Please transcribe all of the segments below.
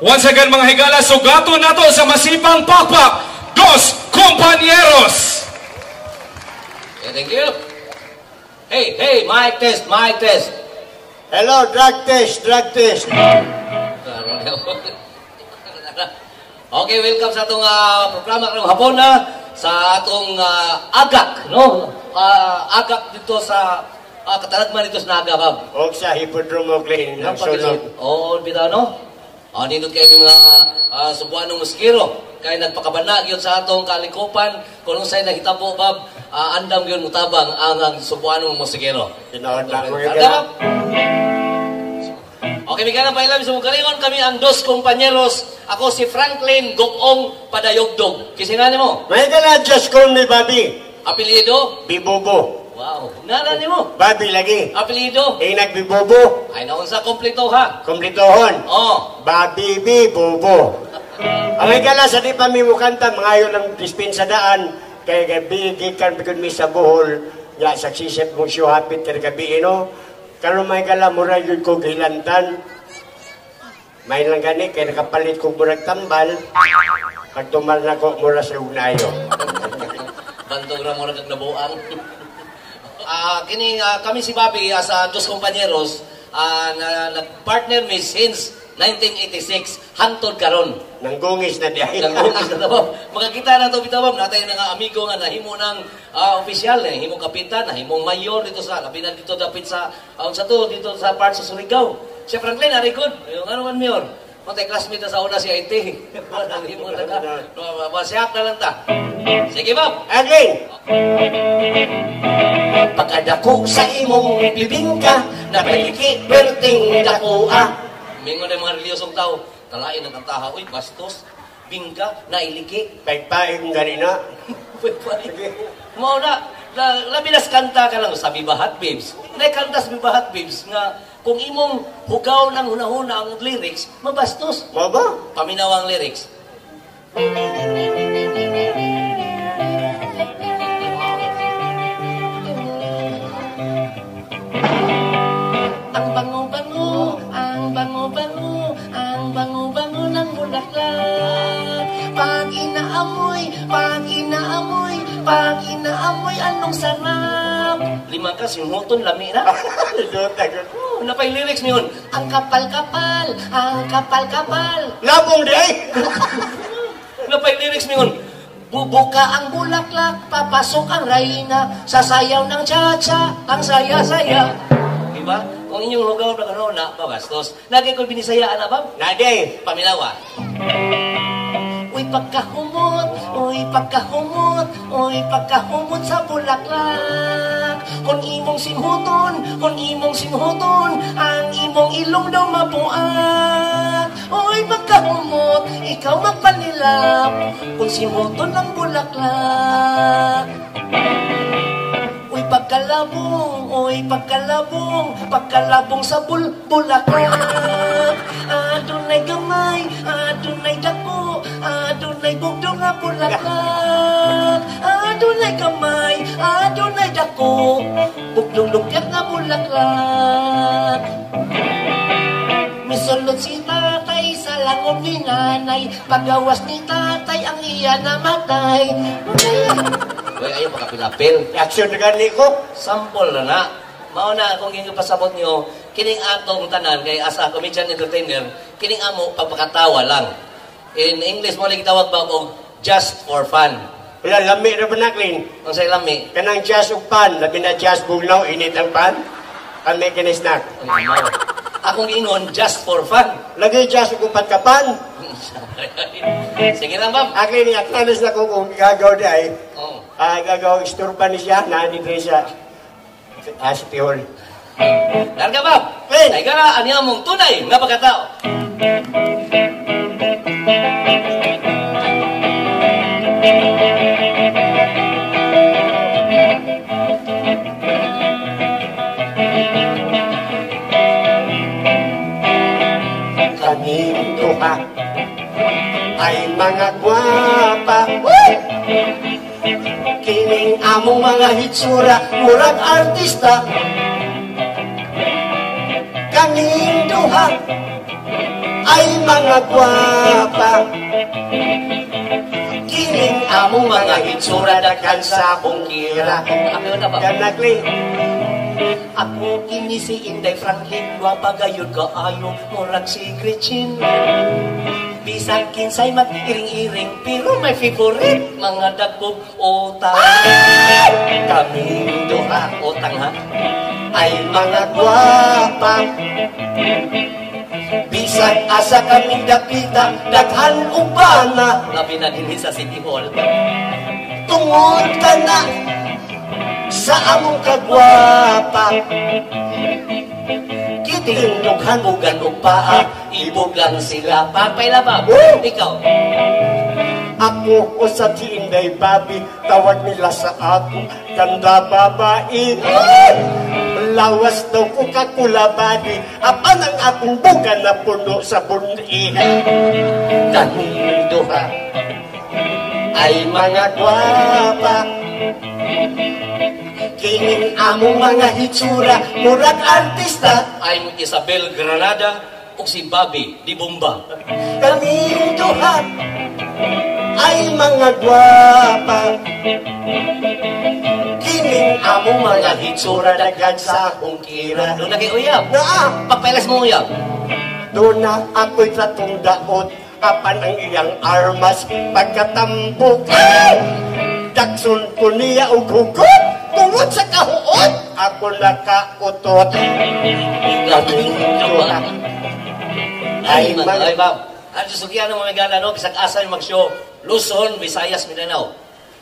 Once again mga higala, sugato nato sa masipang pakpak, Dos Compañeros. Thank you. Hey, mic test. Hello, drug test. Okay, welcome sa atong programa karong hapon na sa atong agak, no? Agak dito sa katalagman dito sa Naga, Bob. O sa Hipodromo Glen, ang sunod. Oo, bitaw, no? Nindot kayo mga subuan ng muskiro. Kaya nagpakabanag yun sa atong kalikupan. Kung sa'y nahitabo, Bob, andam yun mutabang ang subuan ng muskiro. Tinood na ko yung Okay, bigyan na pailam sa kalingon kami ang Dos Compañeros. Ako si Franklin Gokong Padayogdog. Kisingani mo? May ka na, just call me Bobby. Apelyido? Bibobo. Wow. Nalani mo? Bobby lagi. Apelyido? Nagbibobo. Ay, naon sa komplito ha? Kumplitohon. Oh. Bobby Bibobo. Ang ikala sa di pa mi mo kanta, mga yun ang dispensa daan. Kaya bigikan bigod mi sa buhol. Ya, saksisip mong siyo hapit kaya gabi, no? Karon may kala mura yun ko gilantan. May lang gani kaya nakapalit ko murag tambal. Pag tumal na ko mura sa ugnayo. Bantog na mura kag nabuang. Kami si Bobby sa Dos Compañeros nag-partner mi since 1986 hantod karon. Nanggungis na diay. Nanggungis na daw. Magkakita na to bitawan natay nga amigo nga nahimo ng opisyal, nahimo kapitan, nahimo mayor dito sa kapitan dito dapit sa dito sa part sa Surigao. Si Franklin ari good. Yung ano man mayor. Matay classmate sa una si IT. Nahimo na ka. Masyak na lang ta. Sige, Bob. Again. Pagkadako sa imong bibingka na paliki perting dakoa. Mingon na mga reliyosong tao, kalain ang kantaha, uy, bastos, bingka, nailiki. Pagpaing gani na. Mao na, labinas kanta ka lang sa Bibahat Babes. Naikanta sa Bibahat Babes nga, kung imong hugaw ng hunahuna ang lyrics, mabastos. Mo ba? Paminaw ang lyrics. Ang bango-bango, ang bango-bango, ang bango-bango ng bulaklak. Pag inaamoy, anong sarap. Lima ka, sinuton, lami na. Napay lyrics mo yun. Ang kapal-kapal, ang kapal-kapal. Labong day! Napay lyrics mo yun. Bubuka ang bulaklak, papasok ang reyna, sasayaw ng cha-cha, ang saya-saya. Diba? Kung inyong lugaw na gano'n na, babastos. Lagi ko binisayaan na, Bob? Nade! Paminawa. Uy, pagkahumot, uy, pagkahumot, uy, pagkahumot sa bulaklak. Kung imong sinhuton, ang imong ilong daw mabuak. Uy, pagkahumot, ikaw magpanilap, kung sinhuton ng bulaklak. Pagkalabong sa bulaklak. Adunay gamay, adunay dako, adunay bugdong nga bulaklak. Adunay gamay, adunay dako, bugdong lumpyak nga bulaklak. Misulod si tatay sa langob ni nanay, pagawas ni tatay ang iya namatay. Uy, ayaw makapilapil. Action na gani ko. Sample na. Mauna, kung yung pasabot nyo, kining atong tanan, kay asa comedian entertainer, kining amo, pagpakatawa lang. In English mo, tawag ba o just for fun. Wala, lami na panaklin. Ang say lami. Kanang jazz ug pan, labi na jazz bugnaw, init ang pan. Kami kini-snack. Akong ingon, just for fun. Lagi jazz ug pan kapan. Sige lang, Bob. Aklin ni aknanis na kung gagaw di ay. Oh. Gagaw, isturban ni siya, nani din siya. Si Pihol. Larga, Bob. Ay gara, aniya mong tunay nga pagkatao. Kaming duha ay mga gwapa. Kining among mga hitsura, murag artista. Kaming duha ay mga gwapa. Kining among mga hitsura daghan sa akong kira. Ano na ba? Ganagli. Ako kini si Inday Franklin, gwapa gayud kaayo, murag si Gretchen. Bisag kinsay mag-iring-iring, pero my favorite mga dagkog utang. Kaming duha utang ha, Ay mga gwapa. Bisag asa kaming dakita, daghan ubana. labi na din sa City Hall. Tungod ka na sa among kagwapa. Kiting dughan ugan ug paa, ibog lang sila. Pagpailabab, ikaw. Ako o sa Inday Babi, tawag nila sa ako, ganda babae. Lawas daw ko kakulabadi, apan ang akong buga na puno sa bundi. Kaming duha Ay mga gwapa. Kining among mga hitsura, murag artista. I'm Isabel Granada ug si Bobby Di Bomba. Kaming duha ay mga gwapa. Kining among mga hitsura, daghan sa akong kira. Doon na kay uyab. Naa, Pagpailas mo uyab. doon na ako'y tatong daot, apan ang iyang armas pagkatambok. Dakson ko niya og hugot, tungod sa kahuot, ako nakautot. Kaming duha. Ay mga Ay, Bob. Ang susugyan ng mga gala, no? Bisag asa yung mag-show. Luzon, Visayas, Mindanao.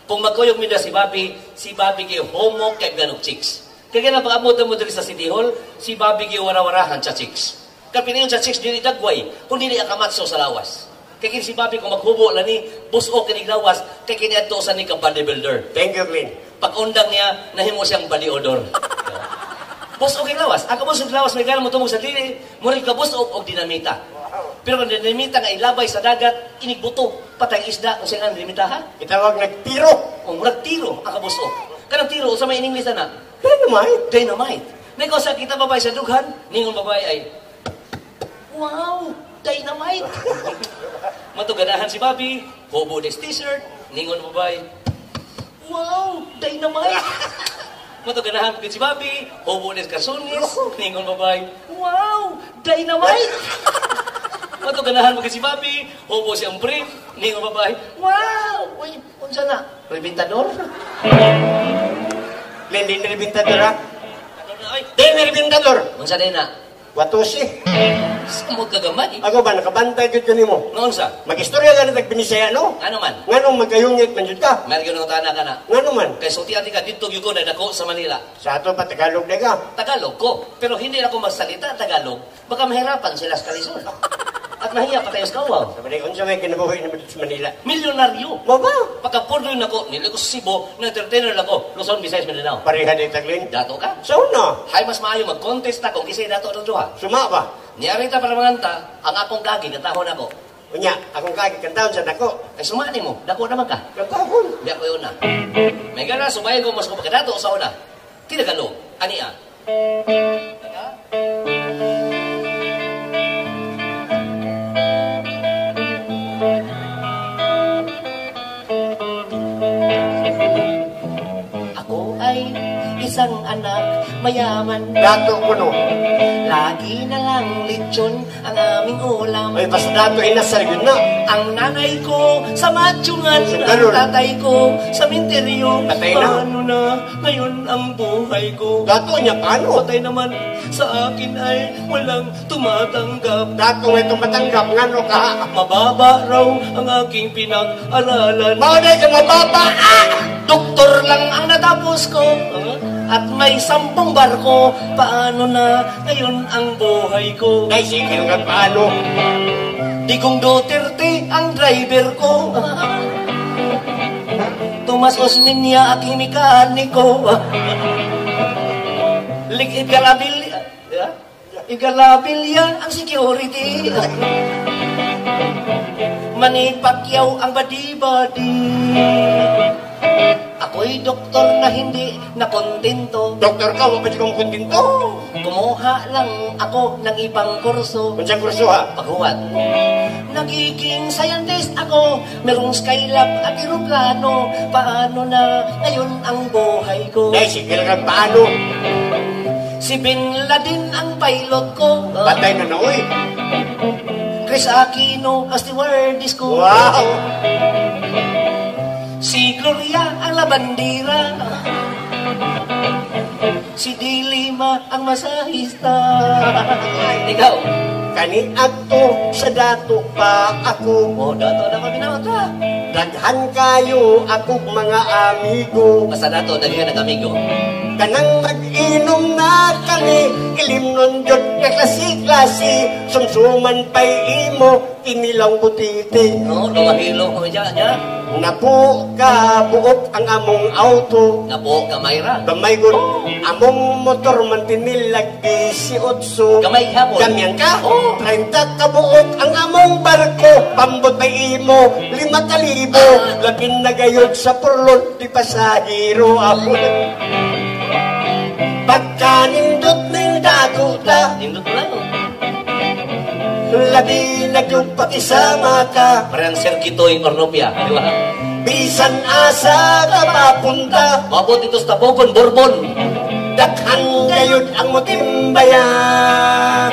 Kung magkuyog mi na si Bobby kay homo kay ganong chicks. Kaya na pag-amot mo diri sa City Hall, si Bobby kay warawarahan sa chicks. Kapinayon sa chicks, dili dagway, kung dili akamatso sa lawas. Kaya si Bobby kung maghubo lang ni, buso kinig lawas, kaya kiniadtosan ni ka bodybuilder. Thank you, Glenn. Pag-undang niya, nahimo siyang baliodor. Busog kay lawas. Ang kabusog lawas, may gano'n mo tumog sa dili, murid ka busog o dinamita. Pero kung dinamita nga ilabay sa dagat, inigbuto, patay isda, kung saan ang dinamita ha? Itawag nagtiro. O murag tiro, ang kabusog. Kanang tiro, sa may in-English na, Dynamite. dynamite. Nego sa kita babay sa dughan, ningon babay ay, wow, dynamite. Matuganahan si Bobby, hobo des t-shirt, ningon babay, wow, dynamite. Matuganahan ko si Bobby, hobo des kasunis, ningon babay, wow, dynamite. Matuganahan mo si Bobby, hobo siyang brief, ningon babay, wow, uy, unsa na, reventador? Glenn, di niribintador ha? Ano na, ay, Di niribintador. unsa din na? Watusi. Samot kagamay. Ako ba, nakabantay yun ka nimo? Noon sa? Mag-istorya ka na tagbinisaya, no? Ano man? Nganong magkayungit man yun ka? Meron yun ang tana ka na. Ngano man? Kaya sulti-ati ka dito yung ko na dako sa Manila. Sa ato pa, Tagalog na ka. Tagalog ko. Pero hindi ako magsalita Tagalog. Baka mahirapan sila sa kalisod. At mahiya pa tayo sa kawaw. Sabi na, unsa may kinabuhi naman sa Manila. Milyonaryo. Mo ba? Pagka-porno yun ako, nila ko sa Cebu, na-entertainer ako, Luzon, Visayas, Mindanao. Pareha din taglin. Dato ka? So na, Hay mas maayo mag-contest ako kisay dato ng duha. suma ba? Niyari ta para manganta, ang akong kagi, katahon ako. Unya, akong kagi kantaon sa dako. Ay sumani mo, dako naman ka. Kantahon. Di ako yun na. May gana, sumayin ko mas kumagkadato sa una. Tinagalog, ania. Ako ay isang anak mayaman. Dato ko no. Lagi na lang lechon ang aming ulam. Ay, basta dato inasar yun na. Ang nanay ko sa matsyungan, ang Ganun. tatay ko sa minteryo. Patay na. Paano na ngayon ang buhay ko? Dato niya, paano? Patay naman sa akin ay walang tumatanggap. Dato nga itong matanggap, ngano ka? Mababa raw ang aking pinag-aralan. Maunay ka mababa! Doktor lang ang natapos ko. At may 10 barko. Paano na ngayon ang buhay ko? Ay, sige nga paano? Digong Duterte ang driver ko. Tomas Osmeña aking mekaniko. Igalabilya ang security. Manny Pacquiao ang badi-badi. Ako'y doktor na hindi nakontento. Doktor ka, wapit kong kontento. Kumuha lang ako ng ibang kurso. Unsang kurso ha? Paghuwat. Nagiging scientist ako, merong skylab at eroplano. Paano na ngayon ang buhay ko? Dahil sige lang paano. Si Bin Laden ang pilot ko. Patay na uy. Chris Aquino ang stewardess ko. Wow! Si Gloria ang labandira. Si Dilima ang masahista. Ikaw? Kani ato sa dato pa ako. Oh, dato na kami na ito. Daghan kayo akong mga amigo. Basta dato, daghan ng amigo. Kanang mag-inom na kami, ilim nun yun na klase-klase. Sumsuman pa'y imo, kinilang butiti. No, lumahilo ko dyan. Napo ka buok ang among auto. Napo, Mayra. Gamay gun, among motor man tinilag 18. Gamay hapon. Gamyan ka? Oh. 30 ka buok ang among barko. Pambot pa'y imo, 5,000. Labing nagayod sa purlon, di pasahiro ako. Pagka nindot ng dato ta, Nindot mo lang. labi naglupat isama ka. Parang Sergitoy Ornopia. Di ba? Bisan asa ka papunta, Mabot ito sa Tabogon, Bourbon. dakhan gayud ang motimbayan.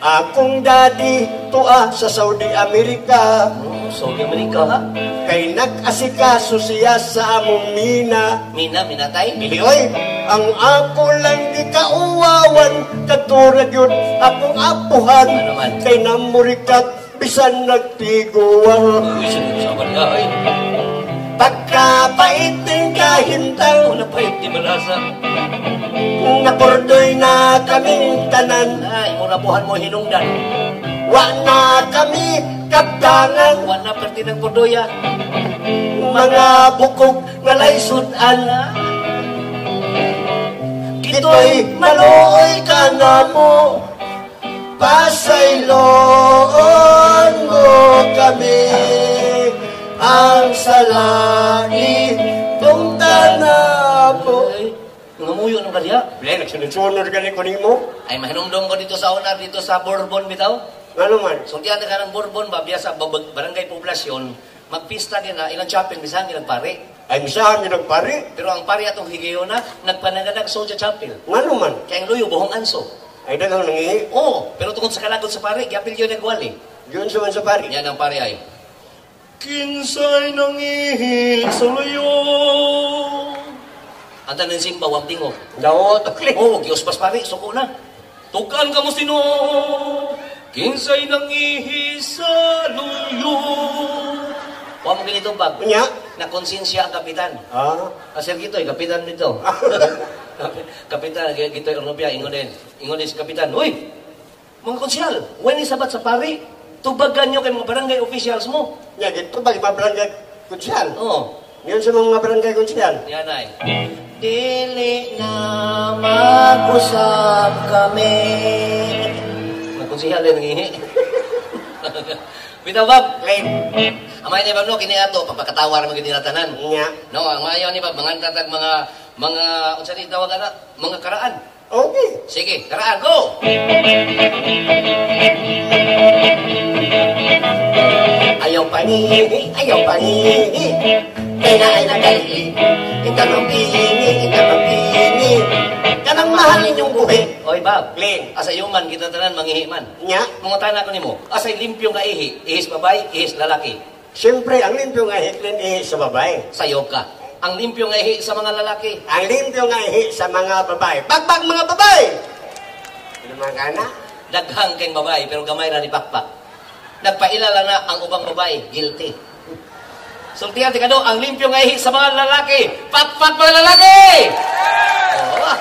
Akong daddy tua sa Saudi Amerika, Oh, Saudi America, ha? kay nag-asikaso siya sa among mina. Minatay. Dili oy, ang ako lang di kauwawan, katurag yun akong apuhan. Ano man? Kay namurikat, bisan nagtiguan. Uy, sinusama niya, ay. Pagkapait ng kahintang, Una pa yung di malasa. napordoy na kaming tanan. Ay, muna buhan mo hinungdan. Wa na kami kaptangan, Wala perti ng Pordoya. mga bukog na laysudan. Kito'y maluoy ka na mo, pasayloon mo kami. Ang salangit kung tanabo. Ay, ngamuyo ng kaliya. Blay, nagsunod-sunod ka ni mo. Ay, mahinumdum ko dito sa una, dito sa Bourbon, bitaw. Ano man? So, tiyan ka ng Bourbon, babya sa barangay poblasyon, magpista din na ilang chapel, bisahan ilang pare. Ay, misahan niyo nagpari. Pero ang pare atong higayon na, nagpanagadag Soldier Chapel. Ano man? Kaya ang luyo, buhong anso. Ay, dagang nangihi. Oo, pero tungkol sa kalagod sa pare, gyapil yun nagwali. Yun sa man sa pari. Yan ang pare ay, Kinsay nangihi sa luyo. Ang tanan simba, wang tingog. Daw, tukli. Oo, Diyos pas pare, suko na. Tukan ka mo sino, kinsay nangihi sa luyo. Huwag mo ganito bag. Kunya? Na konsensya ang kapitan. Ah. Sir Gitoy, kapitan dito. Kapitan, Gitoy Ornopia, ingon din si kapitan. Uy, mga konsyal, when isabat sa pari, tubagan nyo kay mga barangay officials mo. Nya, dito ba mga barangay konsyal? Oo, Yun sa mga barangay konsyal. yan ay. Dili na mag-usap kami. Mga konsyal din nangihi. Bitaw Bob, Late. amay ni Bob no, kini ato, papakatawa naman gini natanan. Nya. No, ang mayo ni Bob, mga tatag mga unsa ni tawag ana, mga karaan. Okay. Sige, karaan go. Ayaw pangihi, ayaw pangihi. Kaya na ay nagali. Itanong pini, itanong pini. Kanang mahal ninyong buhi. Oy Bob, Late. asa yuman kita tanan mangihi man. Nya. Mga tanan ko nimo, asa limpyo nga ihi, ihis babae, ihis lalaki. Siyempre, ang limpyo nga hiklin ihi sa babae. Sayo ka. Ang limpyo nga ihi sa mga lalaki. Ang limpyo nga ihi sa mga babae. Pagbag mga babae! Ano mga kana? Daghang kayong babae, pero gamay ra ni pakpak. Nagpailala na ang ubang babae, guilty. Sultihan ti kado, ang limpyo nga ihi sa mga lalaki. Pakpak mga lalaki! Oh,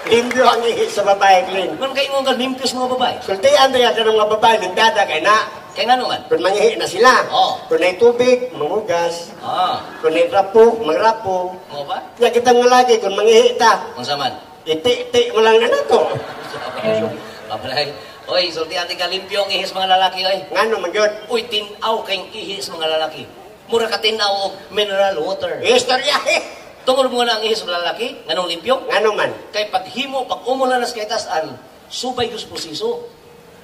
Limpyo ang ihi sa babae, Klin. man kayo nga limpyo sa mga babae. Sultihan tayo ka ng mga babae, lindada kay na. Kaya nga naman. Kung mangihi na sila. Oo. Kung may tubig, mangugas. Ah, Kung may rapo, mangrapo. mo ba? Kaya kita nga lagi, kung mangihi ta, Kung saman. iti-iti mo lang na nato. Pabalay. Oy, sultihan ti ka limpyo ang ihis mga lalaki, oy. Nga no, magyod. Uy, tinaw kayong ihis mga lalaki. mura ka tinaw og mineral water. Istorya eh. Tungod mo na ang ihis ng lalaki, nganong limpyo? Ano man? Kay paghimo, pag umula na sa kaitas-an, subay gus proseso.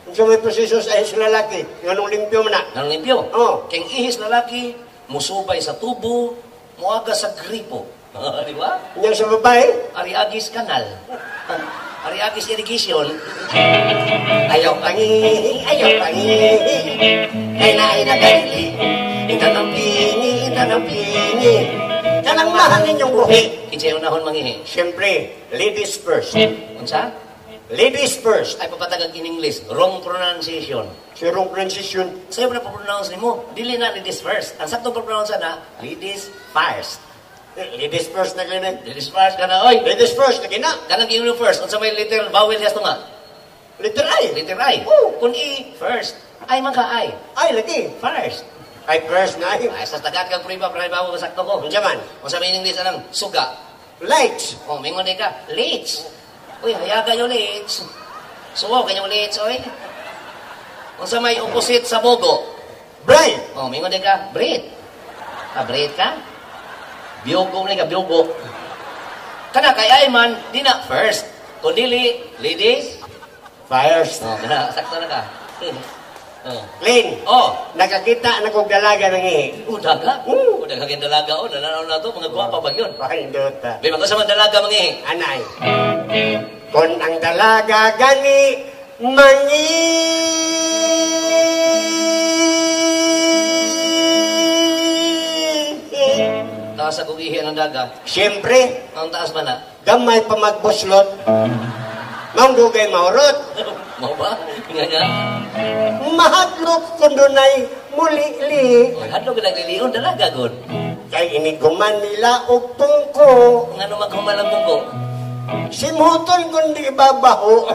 Kung sa may proseso sa ihis lalaki, nganong limpyo mo na? Nganong limpyo? Oo. Kaya ang ihis lalaki, musubay sa tubo, muaga sa gripo. Di ba? Yan sa babae? Ariagis kanal. Ariagis irrigation. Ayaw pangi, kailangan na gali. Itanong pini, kanang mahal ninyong buhi. Kinsay unahon mangihi? Siyempre, ladies first. Unsa? Ladies first. Ay papatagag in English. Wrong pronunciation. Sirong transition. Sa'yo na pa-pronounce ni mo. Dili na ladies first. Ang saktong pa-pronounce na, ladies first. Ladies first na ganun. Ladies first ka na, oy. Ladies first na gina. Kanang king first. Unsa may little vowel yas to nga? Liter I. Little I. Oh. Kung I, first. Ay man ka I. Ay, lagi. First. Ay, first na ay. Ay, sa tagad kang priba, para bago ka sakto ko. Ang jaman. Unsa may English anang suga. Lights. Oh, mingon ka, leech. Uy, hayaga yung leech. Suwaw kanyang leech, oy. Unsa may opposite sa bogo. Bright. Oh, mingon ka, breed. Breed ka? Biyogo ka, biyogo. Kana kay Ayman, di na first. Kung dili, ladies. First. Oh, kana, sakto na ka. Oh. Clean. Oh, Nakakita na kong dalaga ng ihi. udaga. Udaga kang dalaga. Oh, nananaw na to. Mga guwapa ba yun? Pakindota. Di ba ko sa mga dalaga mangihi? Anay. Kung ang dalaga gani, mangi. Taas ako ihi ang daga. Siyempre, Ang taas man na. gamay pa magbuslot. Maong dugay maurot. Mau ba? Nga niya. Mahadlok kung dunay muli-li. Oy, hadlo ka naglilion, dalaga gud. Kay iniguman nila og tungko. Nga no maghumalang munggo. Simuton kundi babaho.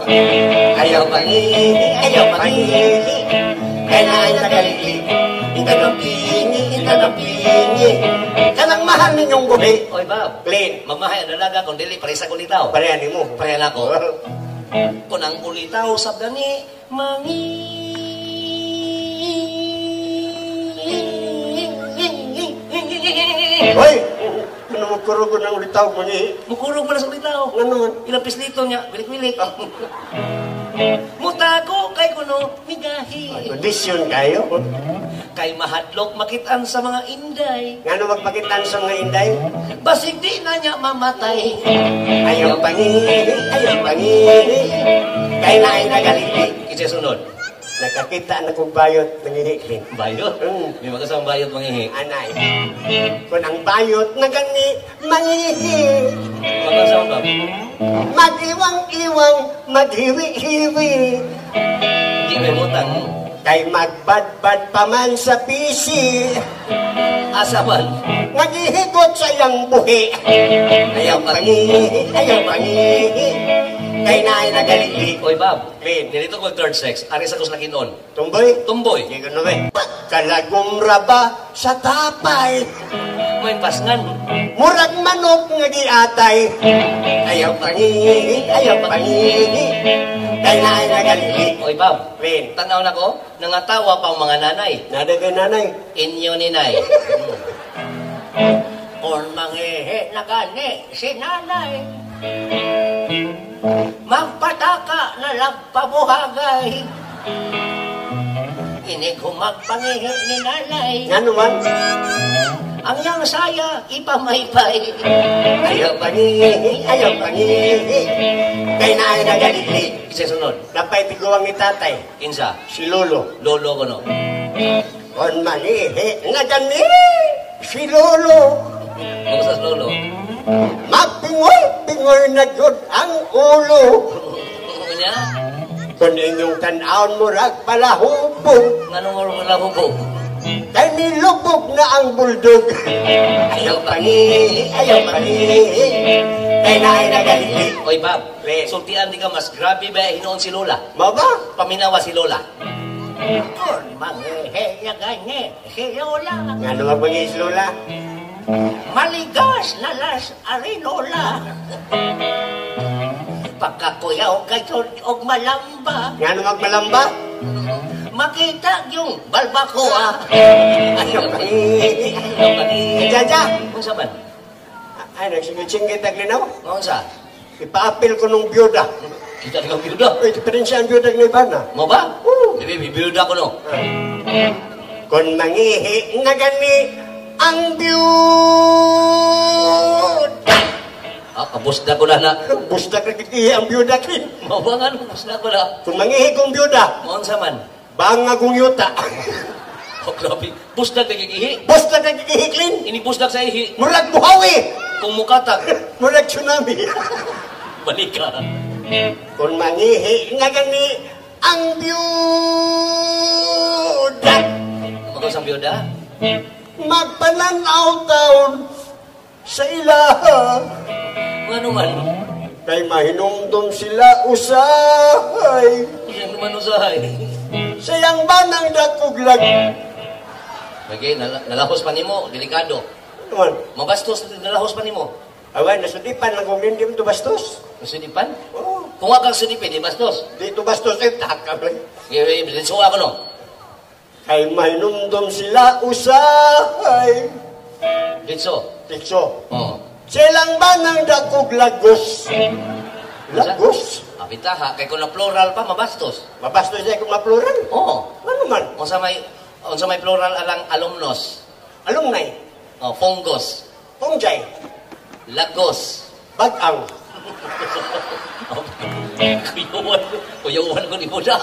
Ayaw pangi, kailangan na galili. Itanong pini, kanang mahal ninyong buhi. Oy, Bob. Clean. Magmahay ang dalaga kung dili parisa ko litaw. Parehan mo. Pareha na ko. Kung ang ulitaw sa gani, Hoy! Ano magkurugo ng ulitaw mo ni? Mukurong pala sa ulitaw. Ano man? Ilang pislito niya, bilik-bilik. Mutago kay kuno, migahi. Kondisyon kayo. Kay mahadlok makitaan sa mga inday. Nga no magpakitan sa mga inday? Basig di na niya mamatay. Ayaw pangi, kailangan na galili. Kitsa sunod. Nakakita na kong bayot ng ihiklin. Bayot? May makasama bayot mangihi. Anay. Kung ang bayot na gani, mangihi. Makasama ba? Mag-iwang-iwang, maghiwi-hiwi. Hindi may mutang. Kay magbadbad pa man sa pisi. Asaman. Naghihigot sa iyang buhi. Ayaw pangi, kay naay na galili. Oy, Bob. Clean. Nilito ko third sex. Ari sa kuslakinon. Tumboy? Tumboy. Hindi ko naman. Kalagumra ba sa tapay? May pasngan. Murag manok nga giatay. Ayaw pangi, kay naay na galili. Oy, Bob. Clean. Tanaw na ko, nangatawa pa ang mga nanay. Nada kay nanay. Inyo ni Nay. Kung manghihi na gani si nanay, magpataka na lang pabuhagay. Inig humagpangihi ni nanay, Nga naman. ang yang saya ipamaypay. Ayaw pangi, kay naay na galili. Isa sunod. Napay tiguang ni tatay. Kinsa? Si Lolo. Lolo ko no. Kung mangihi na gani, si Lolo. Magsas lolo. Magpingoy na yun ang ulo. Kanya? Kung inyong tanawon mo rag palahubog, Nganong oras ko lang ko? kay nilubog na ang buldog. Ayaw pangi, kay naay na galili. Oy, Bob. Le. Sultian di ka mas grabe ba hinoon si Lola? Maba? Paminawa si Lola. Kung manghihi na gani si Lola, Nga naman mangis Lola. maligas na las arinola. Pagkakuyaw kay og malamba, Nga naman malamba. makita yung balbacoa. Ayaw kay. Jaja. Kung saan? Ay, nagsingit-singit ang linaw. Kung saan? Ipaapil ko nung byuda. Kita dengan biuda. Uy, diferensya ang byuda ng Ivana. Mau ba? Bibi, biuda ko no. Kung mangihi nga gani ang byuda. Kabusda ko na na. Busda ka kikihi ang byuda kin. Mau ba nga no? Kabusda ko na. Kung mangihi kong byuda, Kung saan man? banga kong yuta. Oh, grabe. Busdag na kikihi. Busda ka kikihi kin. Ini busdag sa ihi. Murag buhawi. Kung mukatag. Murag tsunami. Balik ka. Kung mangihi nga gani ang byuda. Mag-usang biuda? Magpananaw taon sa ilaha. Ano man? Kay mahinumdum sila usahay. Yan naman usahay. Sayang ba ng dakuglag? Bagay, nalahos pa nimo, delikado. Naman, Mabastos, nalahos pa nimo. awan, nasudipan lang kung hindi mo bastos. Sudipan? Oo, Kung wag kang sudipin, di bastos. dito bastos ay takap lang. Dinsuwa ko no. Kay mahinumdum sila usahay. Dinso. Tikso, Oo. silang ba ng dakuglagos? Lagos? Apita ha, kay kung na plural pa, mabastos. Mabastos niya kung mapluran. Oo. Ano man? Unsa may plural alang alumnos. Alumni, Oh, fungus. pungjay, Lagos. bagang. Kuyawan ko ni Buda.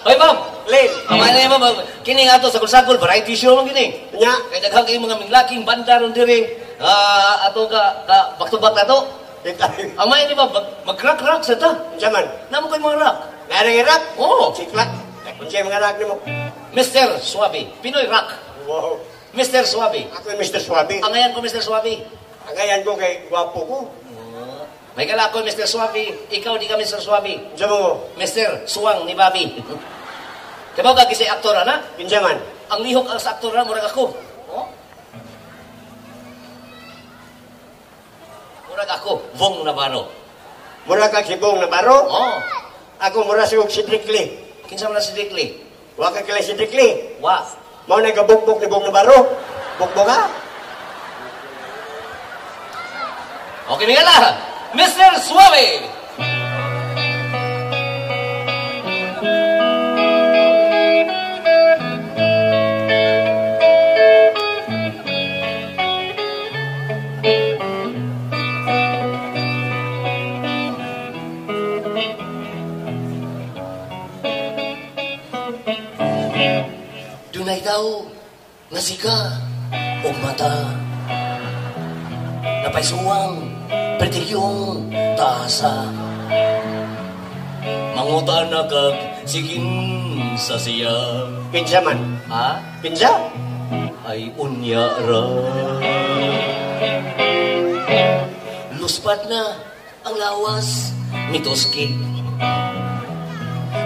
Hoy, ma'am! Len, Amay na yun, ma'am. Kini nga to, sagol-sagol, variety show lang gini. nya, Kaya daghang kayo mga minglaking banda ron diri. Ato ka back-to-back na to. kita. Amay ni ba, mag-rock-rock sa ta. Jaman, Namo ko'y mga rock. narang irak? Oo. Siklat. Kung siya mga rak mo. Mr. Suabe. Pinoy rock. Wow. Mr. Suabe. Ako yung Mr. Swabi. Ang ngayon ko, Mr. Suabe. Ang ngayon ko kay gwapo ko. May kala ko, Mr. Suabe. Ikaw, di ka Mr. Suabe. Diyan mo, Mr. Suwang ni Bobby. Kabaw ka kisay aktor na? pinjaman. Ang lihok ang sa aktor na, murag ako. Oh? Murag ako, Vong Navarro. Mura ka si Bong Navarro. Oh, Ako mura si si Drickley. kinsa man na si Dickley? Waka kila si Drickley. Wa. Mao na gabukbok ni Bong Navarro. Bukbok ka? Okay, mga la. Mr. Suave. Dunay daw nga sika o mata napaisuwang pertigyong taasa mangutan na kag sigin sa siya Pinjaman. ha Pinja? ay unya ra luspat na ang lawas mitoski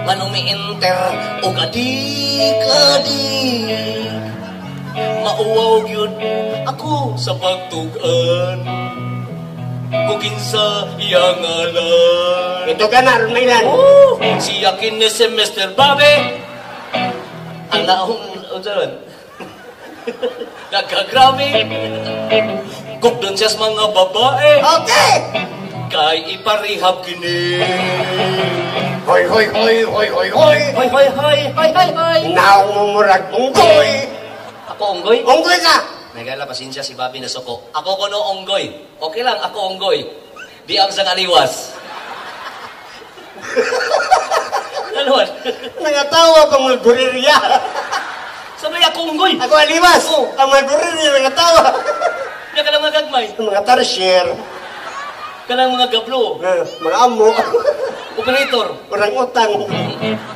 manong mi-enter o kadik-kadik mauwaw yun ako sa pagtugan kung kinsa iyang alam Ito ka na, Runaylan. oh, siya kini si Mr. Bobby ang laong usaron nagkagrabe kung doon siya sa mga babae Okay! kay iparihab kini Hoy, hoy, hoy, hoy, hoy, hoy! hoy hoy hoy hoy hoy hoy Naong mumurag unggoy! ako unggoy Unggoy ka! nagala pasensya si Bobby na suko ako kuno unggoy okay lang ako unggoy di ang sang aliwas ano Nangatawa pang mga gurirya. sabay ako unggoy Ako aliwas. Oh. Ang mga gurirya nangatawa. Kaya ka lang mga gagmay Ang mga tarsier. ka lang mga gablo Mga amo. operator Orang utang.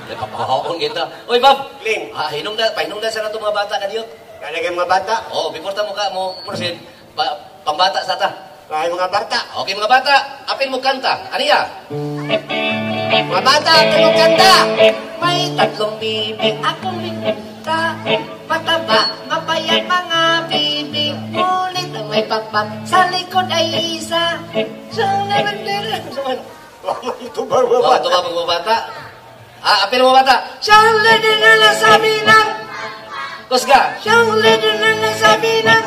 napapahakon kita oy Bob Ling. hinom na sa nato mga bata ka diyot Kalagay mga bata. oh before ta mo ka mo proceed pambata sa ta Ay mga bata. okay mga bata apin mo kanta aniya Mga bata, tulog kanta. May tatlong bibi akong minta, mataba, mapayat mga bibi, ngunit ang may pakpak sa likod ay isa. Ito ba mga oh bata? ito ba mga bata Apil mo bata. Siyang leader na nasabi ng... Kusga. Siyang leader na nasabi ng...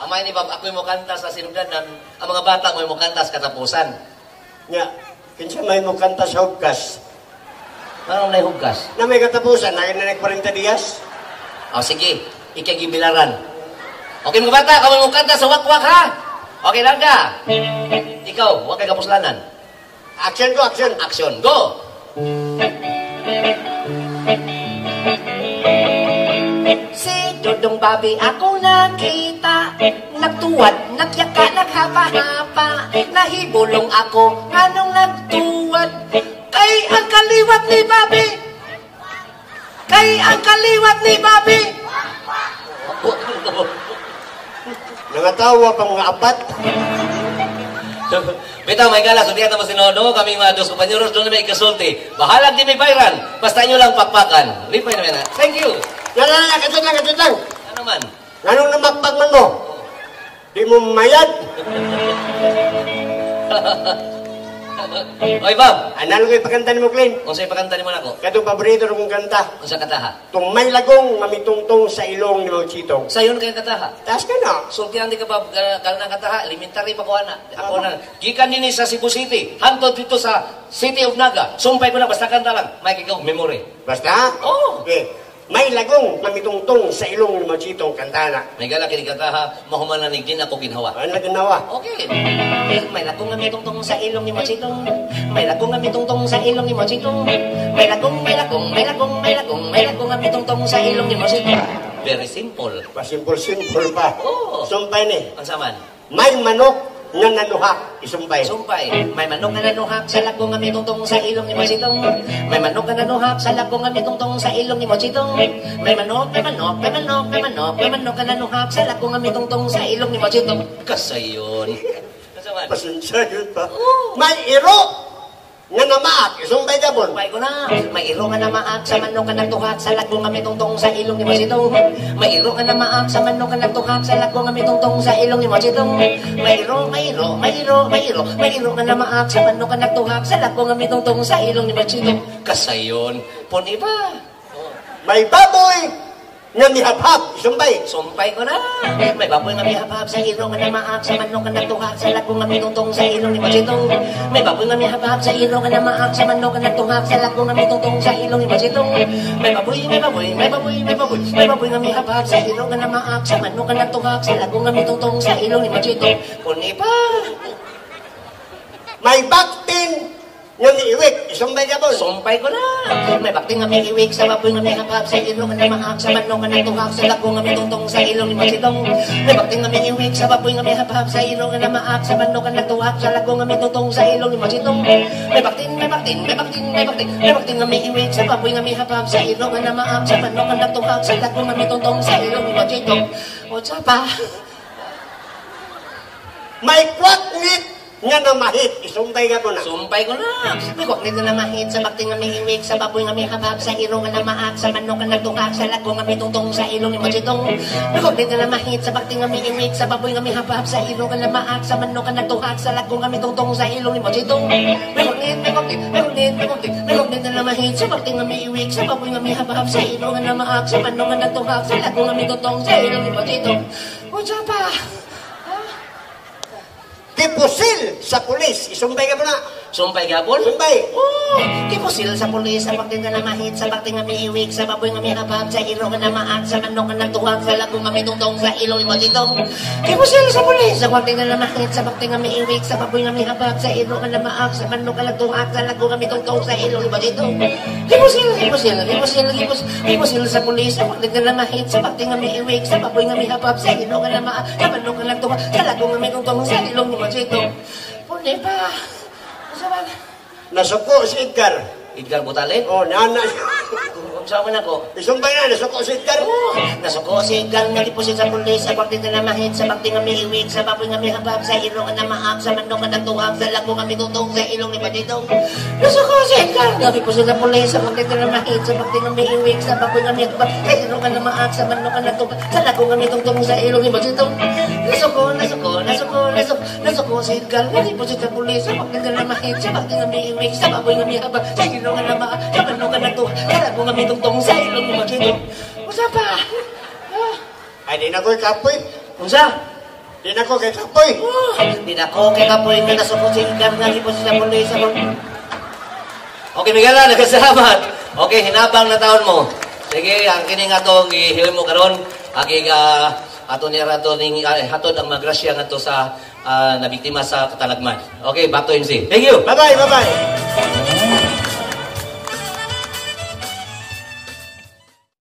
Amay ni Bob, ako mo kanta sa sinugdanan. Ang mga bata mo kanta sa katapusan. Nya, kinsa may mo kanta sa hugkas. Anong may hugkas? Na may katapusan, na 40 días. Sige, ikagibilaran. Okay mga bata, kami mo kanta sa wakwak ha? Okay lang ka? Ikaw, huwag kay kapuslanan. Action ko, action. Action, go! Si Dodong Babi ako nakita, nagtuwad, nagyaka, naghapa-hapa, nahibulong ako, nganong nagtuwad, kay ang kaliwat ni Babi, kay ang kaliwat ni Babi. Nangatawa pa mga apat. Bitaw, may galas, hindi ata masinodo, kaming mga dos kompanyeros, doon na may ikasulti. Bahalag di may bayran, basta nyo lang pakpakan. Lipay na na. Thank you. Yan lang, katut lang. Ano man? Nganong namakpag man mo? Di mo mayad? Oy, Bob. Ano ko ipakanta ni mo, Clint? Kung sa'yo pakanta ni mo na ko, Katong paborito ng kong kanta. kung sa kataha. Tung may lagong mamitungtong sa ilong ni Mau Chitong. Sayon kayo kataha. Taas ka na. Sultihan di ka ba kalang kataha, elementary pa ko ana. Ako na. Gikan din sa Cebu City, hantod dito sa City of Naga. Sumpay ko na, basta kanta lang. May ikaw, memory. Basta? Oo. Okay. May lagong mamitungtong sa ilong ni Mau Chitong kantana. May gala kini kataha, mahumananig din ako ginhawa. Ano na ginawa? Okay. May lagong nga mitungtong sa ilong ni Mochitong, may lagong nga mitungtong sa ilong ni Mochitong, may lagong nga mitungtong sa ilong ni Mochitong. Very simple. Pasimple-simple pa. Oo. Sumpay ni. Ang saman. May manok nga nanuhak. Isumpay. Sumpay. May manok nga nanuhak sa lagong nga mitungtong sa ilong ni Mochitong, may manok nga nanuhak sa lagong nga mitungtong sa ilong ni Mochitong, may manok nga nanuhak sa lagong nga mitungtong sa ilong ni Mochitong. Kasayon. Ang saman. Pasensya yun pa. May iro nga namaak. Isumpay ka bon. Sumpay ko na, may iro nga namaak sa manok nga nagtuhak sa lagong nga mitungtong sa ilong ni Mochitong. May iro nga namaak sa manok nga nagtuhak sa lagong nga mitungtong sa ilong ni Mochitong. May iro nga namaak sa manok nga nagtuhak sa lagong nga mitungtong sa ilong ni Mochitong. Kasayon. Puni ba? May baboy nga mihap-hap. Isumpay. Sumpay ko na. May baboy nga mihap-hap sa iro nga namaak sa manok nga nagtuhak sa lagong nga mitungtong sa ilong ni Mochitong. May baboy nga mihap-hap sa iro nga namaak sa manok nga nagtuhak sa lagong nga mitungtong sa ilong ni Mochitong. May baboy nga mihap-hap sa iro nga namaak sa manok nga nagtuhak sa lagong nga mitungtong sa ilong ni Mochitong. Puni pa. May baktin nga niiwik. Isumpay ka bon. Sumpay ko na. May bakting nga may iwik sa baboy nga may hapap sa ilong nga namaak sa manok nga nagtuhak sa lagong nga mitungtong sa ilong ni Mochitong. May bakting nga may iwik sa baboy nga may hapap sa ilong nga namaak sa manok nga nagtuhak sa lagong nga mitungtong sa ilong ni Mochitong. May bakting nga may iwik sa baboy nga may hapap sa ilong nga namaak sa manok nga nagtuhak sa lagong nga mitungtong sa ilong ni Mochitong. O tsapa. May kwaknit nga namahit. Isumpay ka bon. Sumpay ko na. May kwaknit nga namahit sa bakting nga may iwik sa baboy nga may hapap sa ilong nga namaak sa manok nga nagtuhak sa lagong nga mitungtong sa ilong ni Mochitong. May kwaknit nga namahit sa bakting nga may iwik sa baboy nga may hapap sa ilong nga namaak sa manok nga nagtuhak sa lagong nga mitungtong sa ilong ni Mochitong. May kwaknit nga namahit sa bakting nga may iwik sa baboy nga may hapap sa ilong nga namaak sa manok nga nagtuhak sa lagong nga mitungtong sa ilong ni Mochitong. O tsapa. Kipusil sa pulis. Isumpay ka bon na. Sumpay gabon. Sumpay. Oh, kipusil sa pulis sa bakting nga namahit sa bakting nga may iwik sa baboy nga may hapap sa ilong nga namaak sa manok nga nagtuhak sa lagong nga mitungtong sa ilong ni Mochitong. Kipusil sa pulis sa bakting nga namahit sa bakting nga may iwik sa baboy nga may hapap sa ilong nga namaak sa manok nga nagtuhak sa lagong nga mitungtong sa ilong ni Mochitong. Kipusil sa pulis sa bakting nga namahit sa bakting nga may iwik sa baboy nga may hapap sa ilong nga namaak sa manok nga nagtuhak sa lagong nga mitungtong sa ilong ni Mochitong. Pune pa. Nasuko si Edgar. Edgar Butalin. Oh, nana. Sama na ko. Isumpay na. Nasuko si Edgar. Nasuko si Edgar nga kipusil sa pulis sa bakting nga namahit sa bakting nga may iwik sa baboy nga may hapap sa ilong nga namaak sa manok nga nagtuhak sa lagong nga mitungtong sa ilong ni Mochitong. Nasuko si Edgar nga kipusil sa pulis sa bakting nga namahit sa bakting nga may iwik sa baboy nga may hapap sa ilong nga namaak sa manok nga nagtuhak sa lagong nga mitungtong sa ilong ni Mochitong. Nasuko ko si Edgar, nari po sa pulis, sa bakit na mahit, sa bakit nga may iwik, sa baboy nga may habang, sa ilong nga namaa, sa bano nga nato, kaya ko nga may tungtong sa ilong ni Makito. Unsa pa? Ay, di na ko'y kapoy. Unsa? Di na ko kay kapoy. Di na ko kay kapoy nga nasukot si Edgar, nari po sa pulis, sa bakit. Okay, Miguel, nagkasalamat. Okay, hinabang na taon mo. Sige, ang kining atong gihiwi mo karon, agi ato niya rato ning hatod ang magrasya ngadto sa nabiktima sa katalagman. Okay, back to MC. Thank you. Bye-bye, bye-bye.